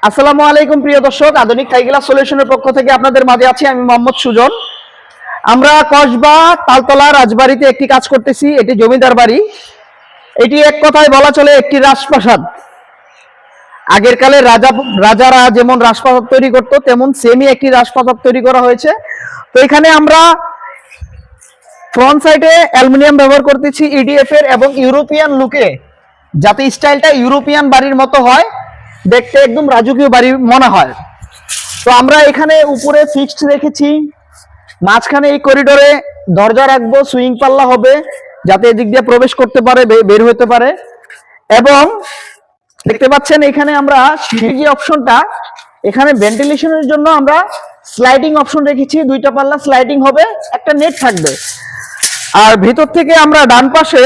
আসসালামু আলাইকুম প্রিয় দর্শক, আধুনিক টাইগ্লাস সলিউশনের পক্ষ থেকে আপনাদের মাঝে আছি আমি মোহাম্মদ সুজন। আমরা কসবা তালতলা রাজবাড়িতে একটি কাজ করতেছি। এটি জমিদার বাড়ি। এটি এক কথায় বলা চলে একটি রাজপ্রাসাদ। আগের কালে রাজারা যেমন রাজপ্রাসাদ তৈরি করতো তেমন সেমই একটি রাজপ্রাসাদ তৈরি করা হয়েছে। তো এখানে আমরা ফ্রন্ট সাইডে অ্যালুমিনিয়াম ব্যবহার করতেছি ইডিএফ এর, এবং ইউরোপিয়ান লুকে, যাতে স্টাইলটা ইউরোপিয়ান বাড়ির মতো হয়, দেখতে একদম রাজকীয় বাড়ি মনে হয়। তো আমরা এখানে উপরে ফিক্সড রেখেছি, মাঝখানে এই করিডোরে দরজা রাখবো, সুইং পাল্লা হবে যাতে এদিক দিয়ে প্রবেশ করতে পারে, বের হতে পারে। এবং দেখতে পাচ্ছেন এখানে আমরা সিঁড়ি অপশনটা, এখানে ভেন্টিলেশনের জন্য আমরা স্লাইডিং অপশন রেখেছি। দুইটা পাল্লা স্লাইডিং হবে, একটা নেট থাকবে। আর ভিতর থেকে আমরা ডান পাশে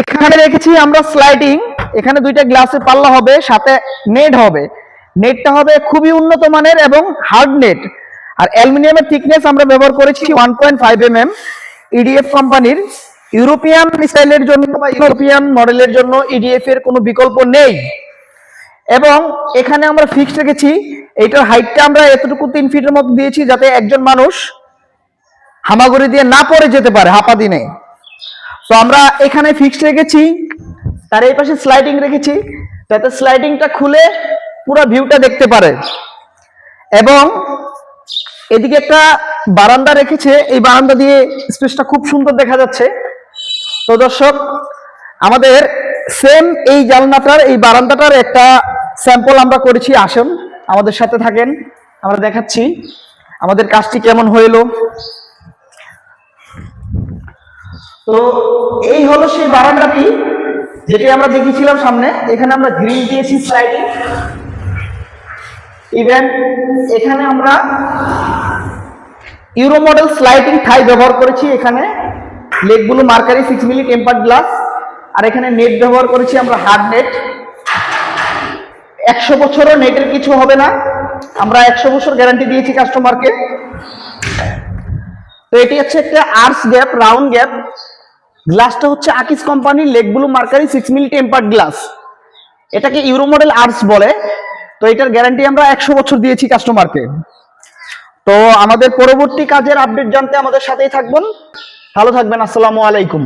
এখানে রেখেছি আমরা স্লাইডিং, এখানে দুইটা গ্লাসের পাল্লা হবে, সাথে নেট হবে। নেটটা হবে খুবই উন্নত মানের এবং হার্ড নেট। আর অ্যালুমিনিয়ামের থিকনেস আমরা ব্যবহার করেছি 1.5 mm ইডিএফ কোম্পানির। ইউরোপিয়ান স্টাইলের জন্য বা ইউরোপিয়ান মডেলের জন্য ইডিএফ এর কোনো বিকল্প নেই। এবং এখানে আমরা ফিক্সড রেখেছি, এইটার হাইটটা আমরা এতটুকু 3 ফিটের মতো দিয়েছি যাতে একজন মানুষ হামাগুড়ি দিয়ে না পড়ে যেতে পারে হাঁপা দিনে। তো আমরা এখানে ফিক্সড রেখেছি, তার এই পাশে স্লাইডিং রেখেছি যাতে স্লাইডিংটা খুলে পুরো ভিউটা দেখতে পারে। এবং এদিকে একটা বারান্দা রেখেছে, এই বারান্দা দিয়ে স্পেসটা খুব সুন্দর দেখা যাচ্ছে। তো দর্শক, আমাদের সেম এই জানলাটার, এই বারান্দাটার একটা স্যাম্পল আমরা করেছি। আসুন আমাদের সাথে থাকেন, আমরা দেখাচ্ছি আমাদের কাজটি কেমন হইলো। তো এই হলো সেই বারান্দাটি যেটি আমরা দেখেছিলাম সামনে। এখানে আমরা গ্রিল দিয়েছি স্লাইডিং, ইভেন এখানে আমরা ইউরো মডেল স্লাইডিং থাই ব্যবহার করেছি। এখানে লেগগুলো মার্কারি 6 মিলি টেম্পার্ড গ্লাস, আর এখানে নেট ব্যবহার করেছি আমরা হার্ড নেট। 100 বছরও নেটের কিছু হবে না, আমরা 100 বছর গ্যারান্টি দিয়েছি কাস্টমারকে। তো এটি হচ্ছে একটা আর্স গ্যাপ, রাউন্ড গ্যাপ। গ্লাসটা হচ্ছে আকিস কোম্পানির, লেগগুলো মার্কারি 6 মিলি টেম্পার্ড গ্লাস। এটাকে ইউরো মডেল আর্স বলে। তো এটার গ্যারান্টি আমরা 100 বছর দিয়েছি কাস্টমারকে। তো আমাদের পরবর্তী কাজের আপডেট জানতে আমাদের সাথেই থাকবেন। ভালো থাকবেন। আসসালামু আলাইকুম।